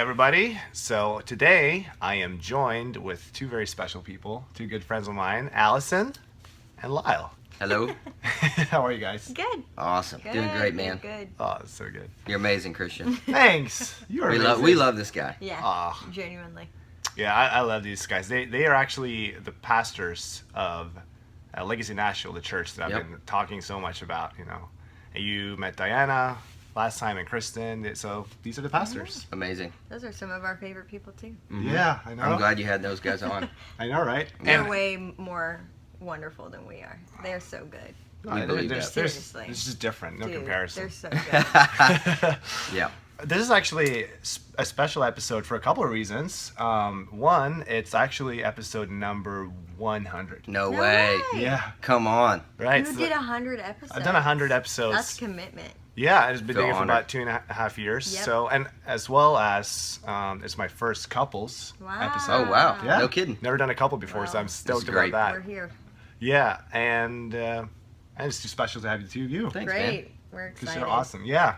everybody. So today I am joined with two very special people, two good friends of mine, Allison and Lyle. Hello. How are you guys? Good. Awesome. Good. Doing great, man. Good. Oh, it's so good. You're amazing, Christian. Thanks. You are amazing. We love this guy. Yeah. Ah. Genuinely. Yeah, I love these guys. They are actually the pastors of Legacy Nashville, the church that I've been talking so much about. You know, and you met Diana last time and Kristen. So these are the pastors. Amazing. Those are some of our favorite people too. Mm-hmm. Yeah, I know. I'm glad you had those guys on. I know, right? They're way more wonderful than we are. They're so good. This is different. No Dude, comparison. They're so good. Yeah. This is actually a special episode for a couple of reasons. One, it's actually episode number 100. No way. Yeah. Come on. Right. You did 100 episodes. I've done 100 episodes. That's commitment. Yeah, I've been doing it for honored. about 2.5 years. Yep. So, and as well as it's my first couples episode. Oh, wow. Yeah. No kidding. Never done a couple before, so Wow. I'm stoked That's great. about We're that. here. Yeah, and it's too special to have the two of you. Thanks, Great. man. We're Because excited. you're awesome. Yeah.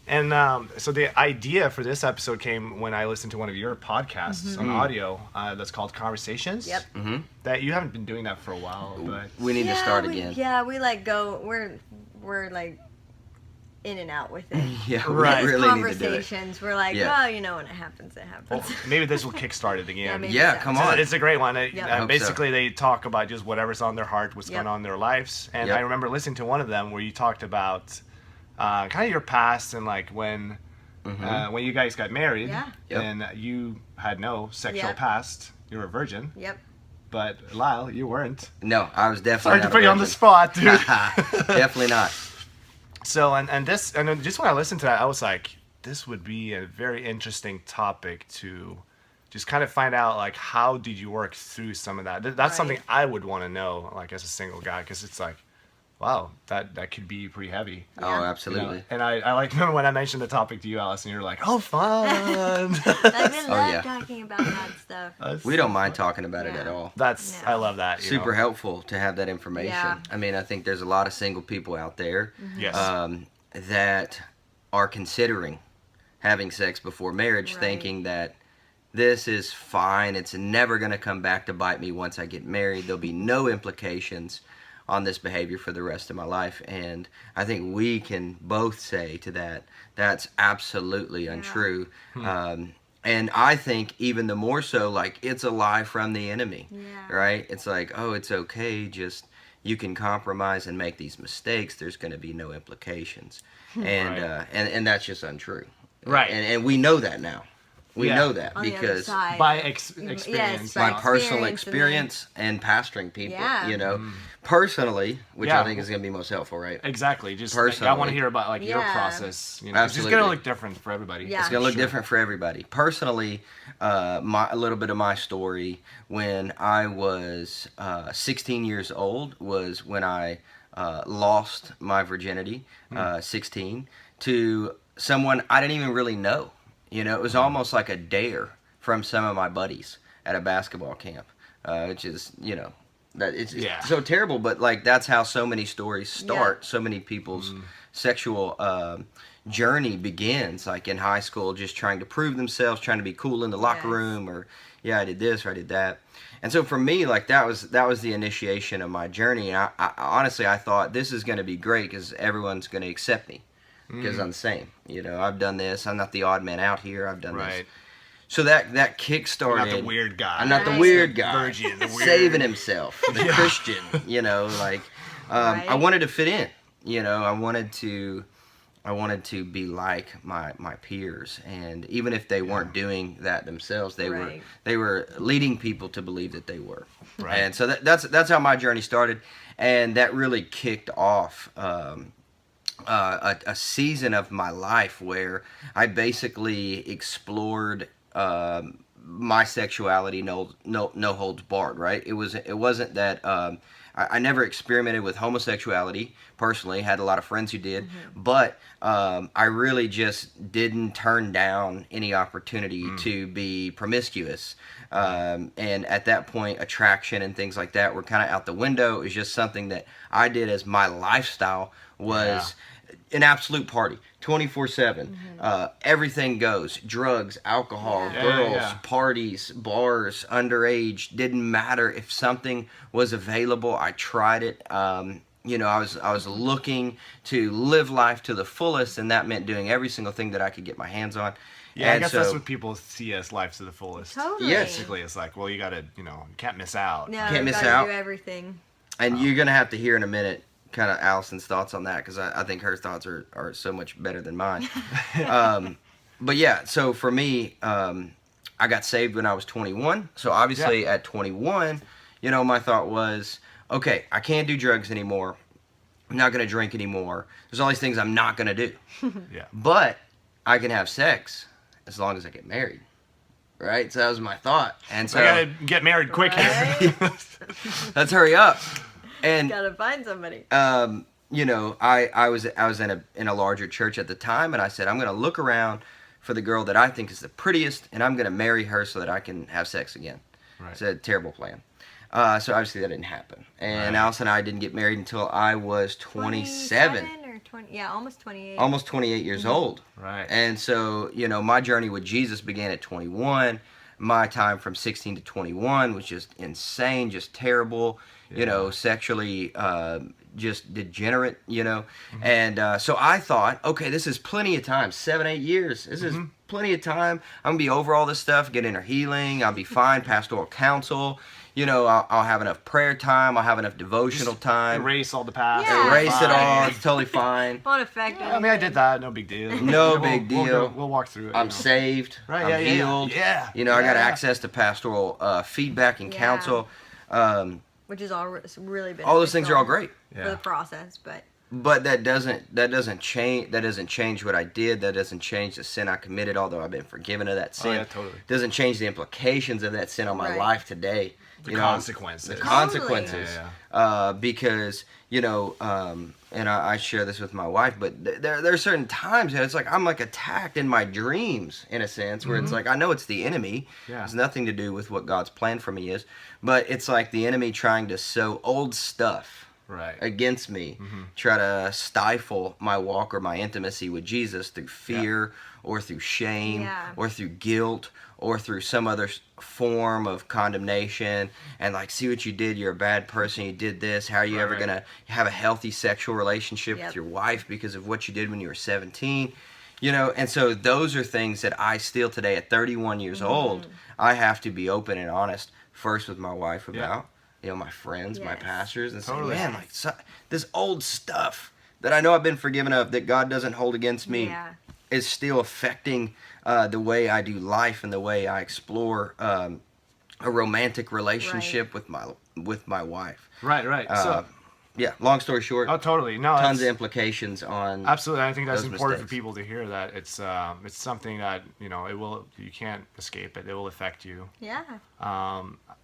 And so the idea for this episode came when I listened to one of your podcasts on audio that's called Conversations. Yep. Mm-hmm. That you haven't been doing that for a while, but We need to start we, again. Yeah, we like go. We're like in and out with it. Yeah, Right. we really need to do it. Conversations. We're like, Yeah. well, you know, when it happens, it well, happens. maybe this will kickstart it again. Yeah, maybe. Yeah, so. come It's a- on. It's a great one. Yep. I hope Basically, they talk about just whatever's on their heart, what's Yep. going on in their lives. And Yep. I remember listening to one of them where you talked about kind of your past and like when you guys got married, Yeah. Yep. and you had no sexual Yep. past. You were a virgin, Yep. but Lyle, you weren't. No, I was Sorry definitely to not put you on the spot, dude. Definitely not. So and then just when I listened to that, I was like, this would be a very interesting topic to just kind of find out, like, how did you work through some of that? That's Right. something I would want to know, like, as a single guy, because it's like, wow, that could be pretty heavy. Oh, Yeah. You know? absolutely. And I like remember when I mentioned the topic to you, Allison, you were like, oh, fun. Like, we love yeah. talking about that stuff. We don't mind talking about it at Yeah. all. That's No. I love that. you Super know? helpful to have that information. Yeah. I mean, I think there's a lot of single people out there Yes. that are considering having sex before marriage, Right. thinking that this is fine. It's never going to come back to bite me once I get married. There'll be no implications on this behavior for the rest of my life. And I think we can both say to that, that's absolutely untrue. And I think even the more so, like, it's a lie from the enemy, Yeah. right? It's like, oh, it's okay, just you can compromise and make these mistakes. There's going to be no implications. And, Right. and that's just untrue. Right. And we know that now. We Yeah. know that On the other because side. By Yes, experience. by my personal experience experience and pastoring people, Yeah. you know, personally, which Yeah. I think is going to be most helpful, right? Exactly. Just like, I want Personally. to hear about like your Yeah. process. You know, 'cause it's Absolutely. gonna look different for everybody. Yeah. It's going to look Sure. different for everybody. Personally, a little bit of my story when I was 16 years old was when I lost my virginity, 16, to someone I didn't even really know. You know, it was almost like a dare from some of my buddies at a basketball camp, which is, you know, that it's Yeah. so terrible, but like that's how so many stories start. So many people's sexual journey begins, like in high school, just trying to prove themselves, trying to be cool in the locker Yes. room, or yeah, I did this or I did that. And so for me, like that was the initiation of my journey. And I honestly, I thought this is going to be great because everyone's going to accept me because I'm the same. You know, I've done this. I'm not the odd man out here. I've done this. Right. So that kick-started. You're not the weird guy. I'm not the Right. weird guy. Virgin, the weird. Saving himself, the Christian, you know, like Right. I wanted to fit in, you know, I wanted to be like my peers, and even if they weren't doing that themselves, they Right. were leading people to believe that they were. Right. And so that's how my journey started, and that really kicked off a season of my life where I basically explored my sexuality, no holds barred. Right? It wasn't that I never experimented with homosexuality personally. Had a lot of friends who did, but I really just didn't turn down any opportunity to be promiscuous. And at that point, attraction and things like that were kind of out the window. It was just something that I did as my lifestyle was an absolute party, 24/7. Everything goes, drugs, alcohol, Yeah. girls, parties, bars, underage. Didn't matter if something was available. I tried it. I was looking to live life to the fullest, and that meant doing every single thing that I could get my hands on. Yeah, I And guess so, that's what people see as life to the fullest. Totally. Yes. Basically, it's like, well, you gotta, you can't miss out. No, Can't miss gotta out. do everything. And you're gonna have to hear in a minute kind of Allison's thoughts on that, because I think her thoughts are so much better than mine. But yeah, so for me, I got saved when I was 21. So obviously at 21, my thought was, okay, I can't do drugs anymore. I'm not gonna drink anymore. There's all these things I'm not gonna do. Yeah. But I can have sex as long as I get married. Right? So that was my thought. And so I gotta get married quick here. Right? let's hurry up. And Gotta find somebody. I was in a larger church at the time, and I said, I'm going to look around for the girl that I think is the prettiest, and I'm going to marry her so that I can have sex again. Right. It's a terrible plan. So obviously that didn't happen. And Right. Allison and I didn't get married until I was 27. 27 or 20? Yeah, almost 28. Almost 28 years old. Right. And so, my journey with Jesus began at 21. My time from 16 to 21 was just insane, just terrible, sexually just degenerate, And so I thought, okay, this is plenty of time, 7, 8 years. This is plenty of time. I'm going to be over all this stuff, get inner healing. I'll be fine, pastoral counsel. I'll have enough prayer time. I'll have enough devotional time. Erase all the past. Yeah. Erase it all. Fine. It's totally fine. Won't affect Yeah, I mean, I did that. No big deal. No big deal. We'll walk through it. I'm saved. Right, I'm yeah, yeah, healed. yeah. I got Yeah. access to pastoral feedback and Yeah. counsel. Which is all really beneficial. All those things are all great. for the process, but But that doesn't change what I did. That doesn't change the sin I committed, although I've been forgiven of that sin. Oh, yeah, totally. Doesn't change the implications of that sin on my Right. life today. The consequences. The Totally. consequences. Yeah, Because, and I share this with my wife, but there are certain times that it's like I'm like attacked in my dreams, in a sense, where it's like I know it's the enemy. Yeah. It's nothing to do with what God's plan for me is, but it's like the enemy trying to sow old stuff Right. against me, try to stifle my walk or my intimacy with Jesus through fear or through shame Yeah. or through guilt or through some other form of condemnation, and like, see what you did, you're a bad person, you did this, how are you ever Right. gonna have a healthy sexual relationship Yep. with your wife because of what you did when you were 17? And so those are things that I still today at 31 years old, I have to be open and honest first with my wife about, my friends, my Yes. pastors, and Totally. say, man, like this old stuff that I know I've been forgiven of, that God doesn't hold against me, yeah. is still affecting the way I do life and the way I explore a romantic relationship with my wife. Right. Yeah, long story short, Oh, totally. No, tons of that's- implications on Absolutely, I think that's those important mistakes. for people to hear that it's something that you can't escape it. It will affect you. Yeah.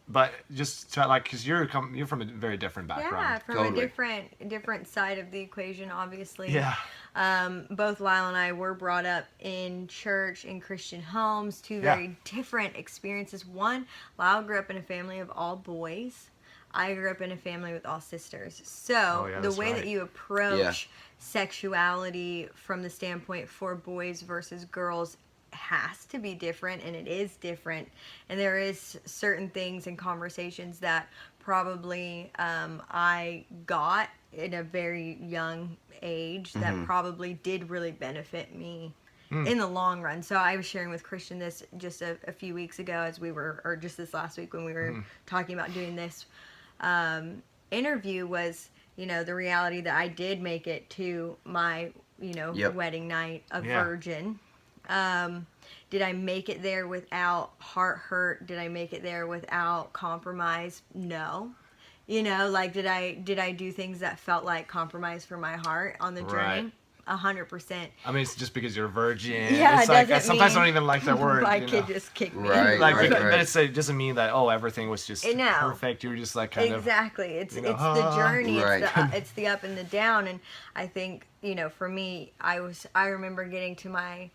But just to, because you're from a very different background. Yeah, from Totally. a different side of the equation, obviously. Yeah. Both Lyle and I were brought up in church, in Christian homes, two very different experiences. One, Lyle grew up in a family of all boys. I grew up in a family with all sisters. So the that's way right. that you approach sexuality from the standpoint for boys versus girls has to be different, and it is different. And there is certain things and conversations that probably I got in a very young age that probably did really benefit me in the long run. So I was sharing with Christian this just a few weeks ago or just this last week when we were talking about doing this interview, was, the reality that I did make it to my, wedding night a virgin. Did I make it there without heart hurt? Did I make it there without compromise? No. Did I do things that felt like compromise for my heart on the Right. journey? 100%. I mean, it's just because you're a virgin. Yeah, it's it like, doesn't sometimes I mean don't even like that word. My kid just kicked me. Right, Like, right, but right. it doesn't mean that everything was just No. perfect. You were just like kind of Exactly. It's you know, the journey. Right. It's the up and the down. And I think, for me, I remember getting to my.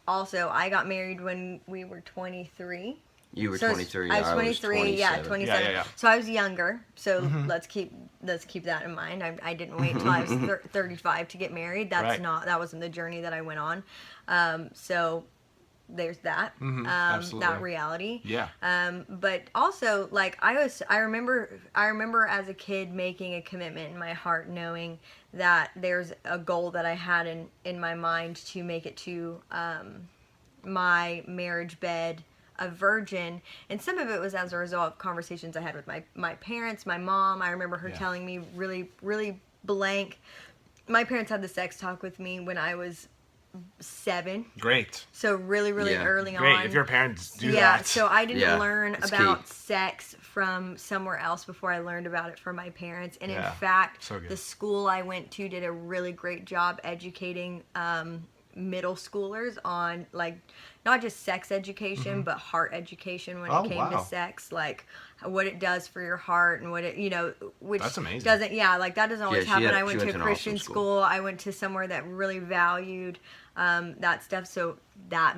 Also, I got married when we were 23. You were So 23. I was 23. Yeah, 27. 27. Yeah. So I was younger. So let's keep that in mind. I didn't wait until I was 35 to get married. That wasn't the journey that I went on. So there's that. Absolutely. That reality. Yeah. But also, like, I remember as a kid making a commitment in my heart, knowing that there's a goal that I had in my mind to make it to my marriage bed a virgin, and some of it was as a result of conversations I had with my parents, my mom. I remember her telling me really, really blank. My parents had the sex talk with me when I was 7. Great. So really, really early Great. on. If your parents do that. Yeah, so I didn't Yeah, learn it's about key. sex from somewhere else before I learned about it from my parents. And in Yeah, fact, so good. the school I went to did a really great job educating middle schoolers on, like, not just sex education, but heart education when Oh, it came wow. to sex, like what it does for your heart and what it, which That's amazing. doesn't, like that doesn't always she happen. had- I she went went to to a an Christian awesome school. school. I went to somewhere that really valued that stuff. So that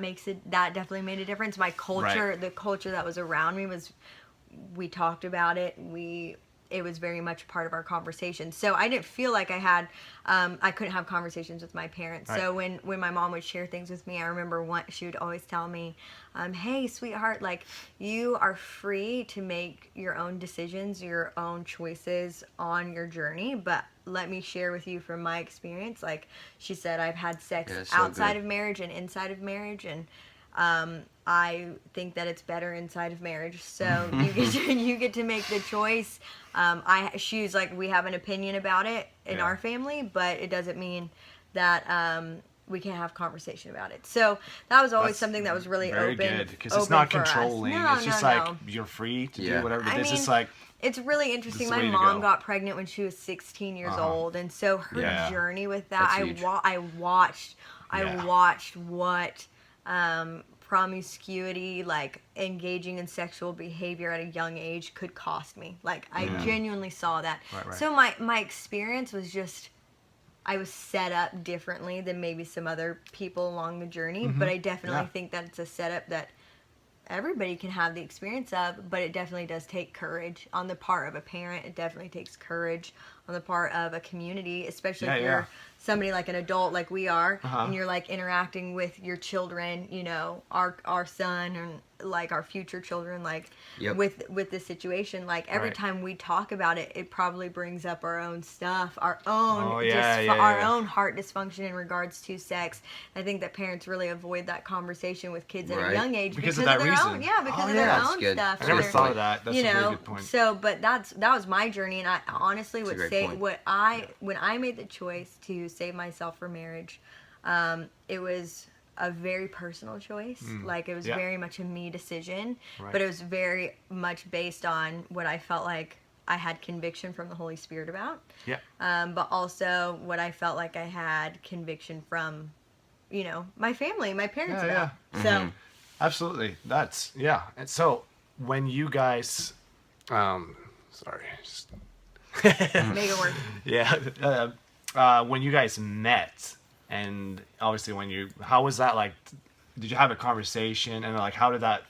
definitely made a difference. My culture, Right. the culture that was around me we talked about it. It was very much part of our conversation. So I didn't feel like I couldn't have conversations with my parents. Right. So when my mom would share things with me, I remember she would always tell me, hey, sweetheart, like, you are free to make your own decisions, your own choices on your journey, but let me share with you from my experience. Like she said, I've had sex Yeah, so outside good. of marriage and inside of marriage, and I think that it's better inside of marriage. So you get to make the choice. She's like, we have an opinion about it in our family, but it doesn't mean that we can't have conversation about it. So that was always That's something that was really very open. good, because it's open not for us. controlling. No, it's just no, like no. you're free to Yeah. do whatever. But I it's just mean, like it's really interesting. the My way to mom go. got pregnant when she was 16 years old, and so her Yeah. journey with that, That's huge. I watched what promiscuity, like engaging in sexual behavior at a young age, could cost me. Like, I genuinely saw that. Right. So my experience was just, I was set up differently than maybe some other people along the journey, but I definitely think that it's a setup that everybody can have the experience of, but it definitely does take courage on the part of a parent. It definitely takes courage on the part of a community, especially if you're somebody like an adult like we are, and you're like interacting with your children, our son and like our future children, like with this situation. Like every time we talk about it, it probably brings up our own stuff, our own our own heart dysfunction in regards to sex. I think that parents really avoid that conversation with kids at a young age because of that their reason. own, because of their That's own good. stuff. I never Their- thought of that. That's a very good point. So, but that was my journey, and I honestly would great say point. when I made the choice to save myself for marriage, it was a very personal choice. Like, it was very much a me decision, but it was very much based on what I felt like I had conviction from the Holy Spirit about. Yeah. But also what I felt like I had conviction from, my family, my parents about. So. Absolutely. That's And so when you guys, sorry, just Make it work. when you guys met, and obviously how was that like? Did you have a conversation, and like how did that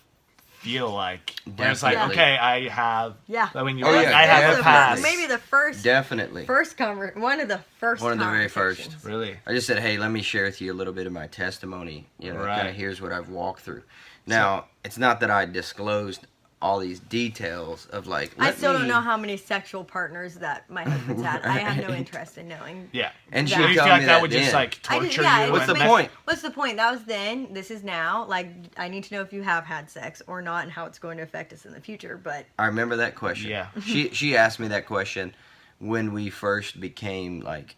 feel like? When it's like, Definitely. okay, I have. Yeah. Like when you Oh, were like, yeah, I have definitely. a pass. Maybe the first Definitely. one of the first One of the very conversations. first. Really. I just said, hey, let me share with you a little bit of my testimony. Right. Kind of here's what I've walked through. Now, it's not that I disclosed all these details of like. I still don't know how many sexual partners that my husband's had. I have no interest in knowing. Yeah. And she that. Do you told feel like me that would just then. like I torture just, yeah, you? What's it's the like- point? What's the point? That was then. This is now. Like, I need to know if you have had sex or not, and how it's going to affect us in the future. But I remember that question. Yeah. She asked me that question when we first became like.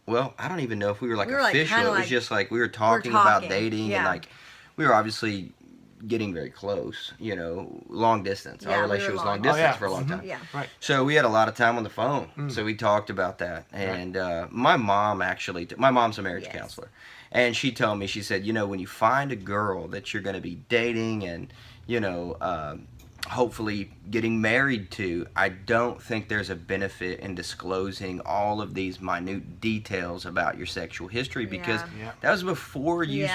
Well, I don't even know if we were like We were, like, official. kinda It was like- just like we were talking about talking, dating yeah. and like we were obviously getting very close. Long distance. Yeah, we Our were relationship was long long. distance Oh, yeah. for a long time. yeah. Right. So we had a lot of time on the phone. So we talked about that. And my mom actually, my mom's a marriage Yes. counselor. And she told me, she said, when you find a girl that you're going to be dating and, hopefully getting married to, I don't think there's a benefit in disclosing all of these minute details about your sexual history, because that was before you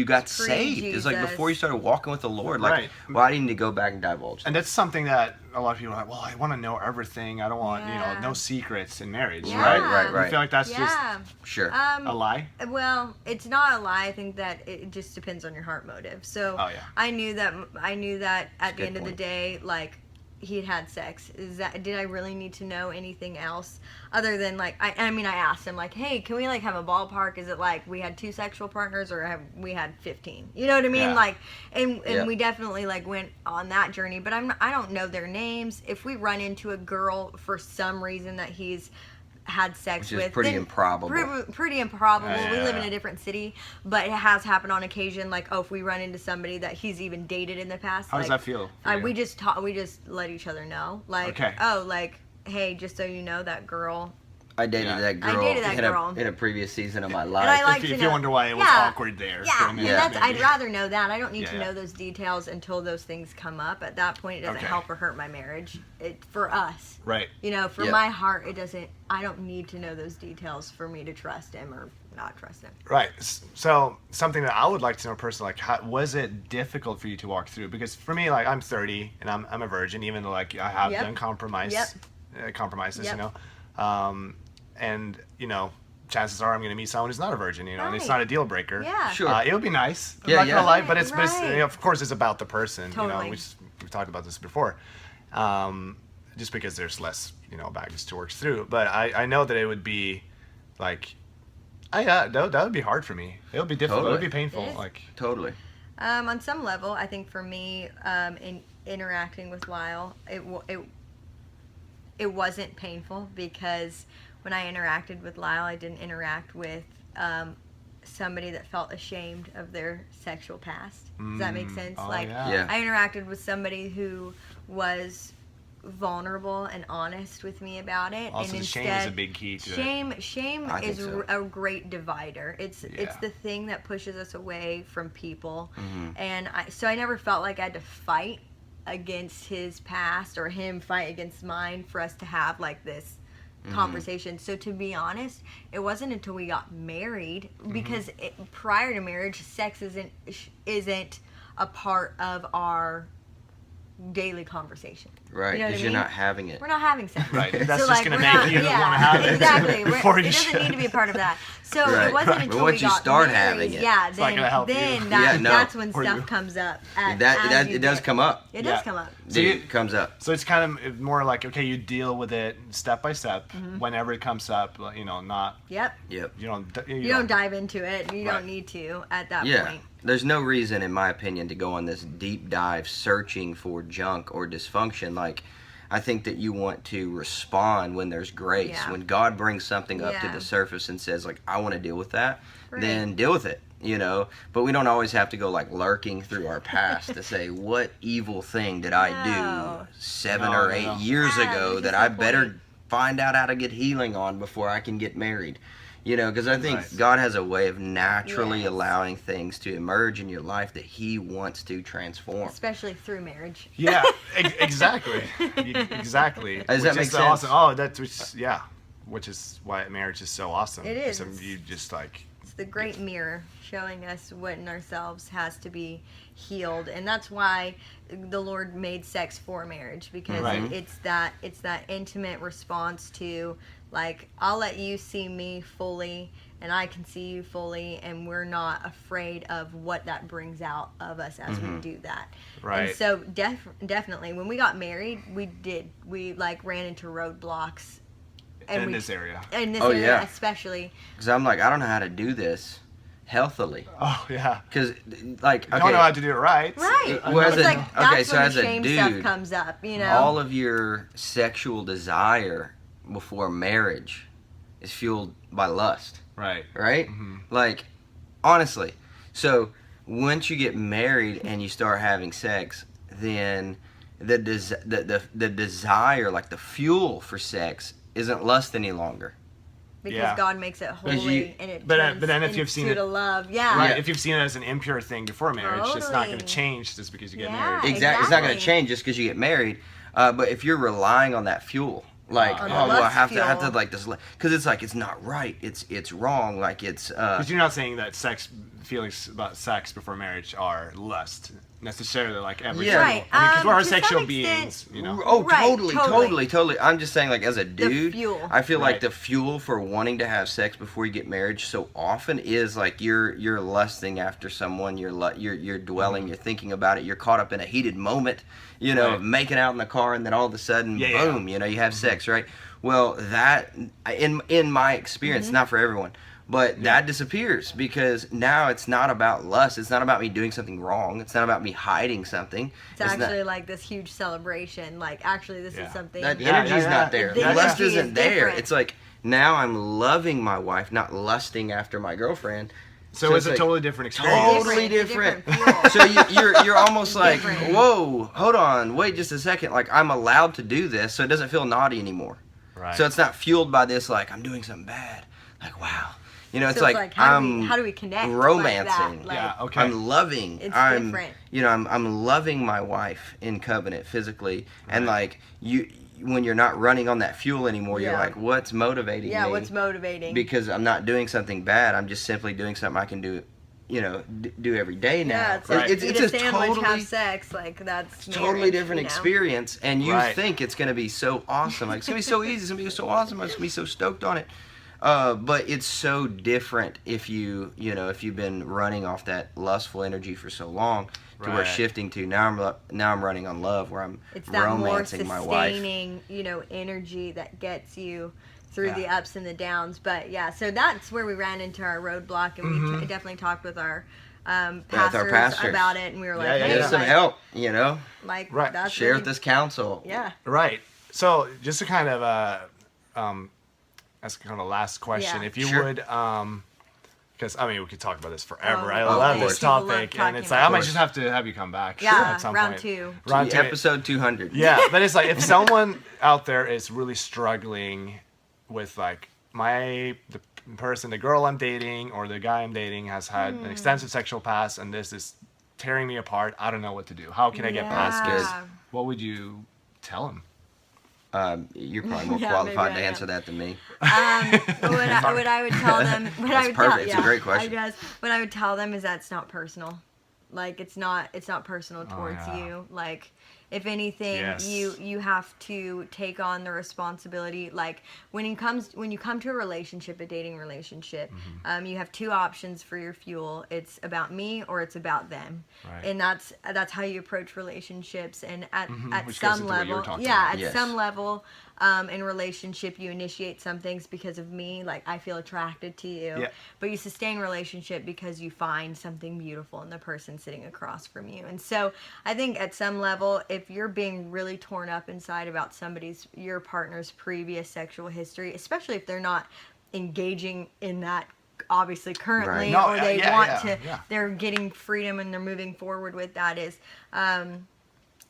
got saved. It's like before you started walking with the Lord. Like, why do you need to go back and divulge? And that's something that a lot of people are like, well, I want to know everything. I don't want, no secrets in marriage, Right. I feel like that's just sure a lie. Well, it's not a lie. I think that it just depends on your heart motive. So I knew that at the end of the day, like, he had sex. Did I really need to know anything else other than, like, I asked him, like, hey, can we, like, have a ballpark? Is it like we had 2 sexual partners, or have we had 15? You know what I mean? Like, and we definitely, like, went on that journey, but I don't know their names. If we run into a girl for some reason that he's had sex with, pretty improbable. Pretty improbable. We live in a different city, but it has happened on occasion. Like, if we run into somebody that he's even dated in the past, how does that feel? We just let each other know, like, like, hey, just so you know, that girl. I dated that girl in a previous season of my life. And I like if you wonder why it was awkward there. I'd rather know that. I don't need to know those details until those things come up. At that point, it doesn't help or hurt my marriage. For us. Right. You know, for my heart, it doesn't. I don't need to know those details for me to trust him or not trust him. Right. So something that I would like to know personally, like, was it difficult for you to walk through? Because for me, like, I'm 30 and I'm a virgin, even though, like, I have done compromises, you know. And, you know, chances are I'm going to meet someone who's not a virgin, you know, and it's not a deal breaker. Yeah. Sure. It would be nice. I'm not going to lie, but it's you know, of course, it's about the person. Totally. You know, we've talked about this before. Just because there's less, you know, baggage to work through. But I know that it would be, like, that would be hard for me. It would be difficult. It would be painful. Like, totally. On some level, I think for me, in interacting with Lyle, it wasn't painful, because when I interacted with Lyle, I didn't interact with somebody that felt ashamed of their sexual past. Does that make sense? I interacted with somebody who was vulnerable and honest with me about it. Also, and shame is a big key to it. Shame is a great divider. It's the thing that pushes us away from people. And so I never felt like I had to fight against his past or him fight against mine for us to have, like, this conversation. So to be honest, it wasn't until we got married, because prior to marriage, sex isn't a part of our daily conversation. Right, because you're not having it. We're not having sex. Right, that's just going to make you want to have it. Exactly. It doesn't need to be a part of that. So it wasn't until we got married, that's when stuff comes up. It does come up. It does come up. It comes up. So it's kind of more like, okay, you deal with it step by step. Whenever it comes up, you know, not. Yep. You don't dive into it. You don't need to at that point. There's no reason, in my opinion, to go on this deep dive searching for junk or dysfunction. Like, I think that you want to respond when there's grace. When God brings something up to the surface and says, like, I want to deal with that, then deal with it, you know. But we don't always have to go, like, lurking through our past to say, what evil thing did I do 7 or 8 years ago that I better find out how to get healing on before I can get married? You know, because I think God has a way of naturally allowing things to emerge in your life that He wants to transform. Especially through marriage. Yeah, exactly. Exactly. Does that make sense? Awesome. Oh, which is why marriage is so awesome. It is. You just, like... It's the great mirror showing us what in ourselves has to be healed. And that's why the Lord made sex for marriage, because it's that intimate response to, like, I'll let you see me fully and I can see you fully, and we're not afraid of what that brings out of us as we do that. Right. And so definitely when we got married, we like ran into roadblocks. In this area. In this area especially. Because I'm like, I don't know how to do this healthily. Oh, yeah. Because, like, okay. You don't know how to do it right. Right. Well, it's like, that's so when as the shame a dude, stuff comes up, you know? All of your sexual desire before marriage is fueled by lust. Right. Right? Like, honestly. So, once you get married and you start having sex, then the desire, like the fuel for sex, isn't lust any longer. Because God makes it holy, and it turns but then if you've seen it, to love, right? If you've seen it as an impure thing before marriage, it's not going to change just because you get married. Exactly. It's not going to change just because you get married. But if you're relying on that fuel, like, On the well, I lust have to fuel. like this, because it's like it's not right. It's wrong. Like it's. Because you're not saying that feelings about sex before marriage are lust necessarily, like every Yeah. Right. I mean, because we're To some sexual extent- beings, you know. Oh, Right, totally. I'm just saying, like, as a dude, fuel. I feel like Right. the fuel for wanting to have sex before you get married so often is like you're lusting after someone, you're dwelling, you're thinking about it, you're caught up in a heated moment, you know, Right. making out in the car, and then all of a sudden, Yeah, yeah. boom, you know, you have sex, right? Well, that in my experience, not for everyone. But that disappears because now it's not about lust. It's not about me doing something wrong. It's not about me hiding something. It's not- actually like this huge celebration. Like, actually, this Yeah. is something. that Yeah, energy's yeah, not yeah. there. The The lust energy is isn't there. different. It's like now I'm loving my wife, not lusting after my girlfriend. So it's a like, totally different experience. Totally It's a different. fuel. So you're almost like, Different. whoa, hold on, wait just a second. Like I'm allowed to do this, so it doesn't feel naughty anymore. Right. So it's not fueled by this like I'm doing something bad. Like wow, you know, it's So like how I'm do we connect? romancing. Like that? Yeah, okay. I'm loving. It's I'm different. you know I'm loving my wife in covenant physically, and Right. like you when you're not running on that fuel anymore, you're Yeah. like, what's motivating Yeah, me? what's motivating? Because I'm not doing something bad. I'm just simply doing something I can do, you know, do every day now. yeah, it's Right. like It's eat a a sandwich, totally have sex. Like that's totally marriage, different you know? experience, and you Right. think it's gonna be so awesome. Like it's gonna be so easy. It's gonna be so awesome. I'm just gonna be so stoked on it. But it's so different if you've been running off that lustful energy for so long to where Right. shifting to now I'm running on love where I'm It's that more romancing my wife. sustaining, energy that gets you through Yeah. the ups and the downs. But yeah, so that's where we ran into our roadblock, and we definitely talked with our pastors, pastors. about it, and we were like, Yeah, yeah, hey, Get some like, help, you know. like Right. that's Share really, with this counsel. Yeah, Right. So just to kind of that's kind of a last question, Yeah. if you Sure. would, because I mean we could talk about this forever. Oh, I of love course. this People love topic, and talking it's like I about might it. just have to have you come back. yeah. at some Round point. two. Round two. Episode 200. Yeah, but it's like if someone out there is really struggling with like the girl I'm dating or the guy I'm dating has had an extensive sexual past, and this is tearing me apart. I don't know what to do. How can I get past this? Yeah. What would you tell him? You're probably more Yeah, qualified maybe to I answer am. that than me. What I would tell them, That's perfect. It's a great question. What I would tell them is that it's not personal. Like it's not personal towards yeah. you. Like if anything, Yes. you have to take on the responsibility. Like when you come to a relationship, a dating relationship, Mm-hmm. you have two options for your fuel. It's about me or it's about them, Right. and that's how you approach relationships. And at Which goes some into what you were level, talking yeah, about. at Yes. some level. In relationship, you initiate some things because of me, like I feel attracted to you, Yeah. but you sustain relationship because you find something beautiful in the person sitting across from you. And so I think at some level, if you're being really torn up inside about your partner's previous sexual history, especially if they're not engaging in that obviously currently, Right. No, or they yeah, want yeah, to, yeah. they're getting freedom and they're moving forward with that, is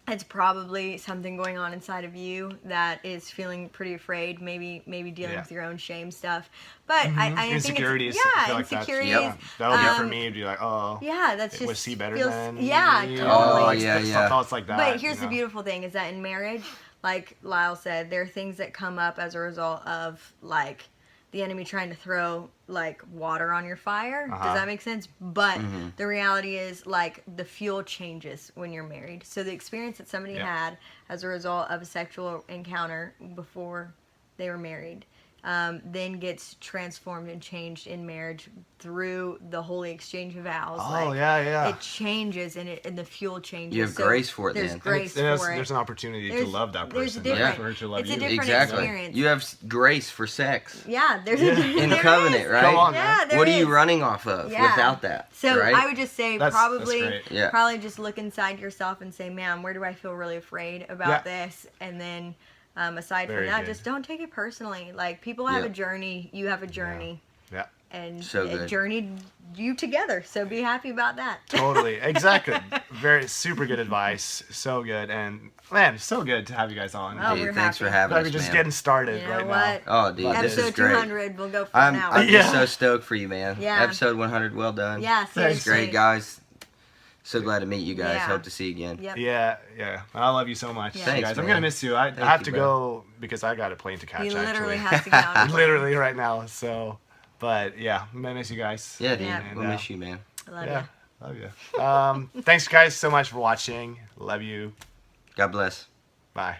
it's probably something going on inside of you that is feeling pretty afraid, maybe dealing Yeah. with your own shame stuff. But I think Insecurities. it's, I yeah, feel like that's- insecurities. Yep. That would be for me. It'd be like, oh, Yeah, that's just was he better feels, than yeah, me? totally. Oh, Like, yeah, yeah. Thoughts like that. But here's you the know? beautiful thing is that in marriage, like Lyle said, there are things that come up as a result of like the enemy trying to throw like water on your fire. Uh-huh. Does that make sense? But the reality is like the fuel changes when you're married. So the experience that somebody Yeah. had as a result of a sexual encounter before they were married then gets transformed and changed in marriage through the holy exchange of vows. Oh, yeah. It changes and the fuel changes. You have So grace for it There's then. And grace there's for it. an opportunity to There's- love that there's a person. different- For her to love it's a you. different Exactly. experience. You have grace for sex Yeah, there's Yeah. in there covenant, is. right? Come on, Yeah, man. there What are you is. running off of Yeah. without that? So right? I would just say That's probably great. Yeah. just look inside yourself and say, man, where do I feel really afraid about Yeah. this? And then aside Very from that, good. just don't take it personally. Like people have Yeah. a journey, you have a journey, Yeah. and So it good. journeyed you together. So be happy about that. Totally. Exactly. Very super good advice. So good. And man, so good to have you guys on. Oh, Dude, we're thanks happy. for having Like, us, we're just man. getting started You know right what? now. Oh, dude, this Episode is great. 200, we'll go for I'm an hour. just Yeah. so stoked for you, man. Yeah. Episode 100, well done. Yeah, That's seriously. great, guys. So glad to meet you guys. Yeah. Hope to see you again. Yep. Yeah. I love you so much. Yeah. Thanks, guys. I'm man. gonna miss you. I Thank have you, to bro. go because I got a plane to catch. He literally actually. has to get out. Literally right now. So, but yeah, I'm gonna miss you guys. Yeah, dude. Yeah. We'll miss you, man. Love Yeah, you. love you. Thanks guys so much for watching. Love you. God bless. Bye.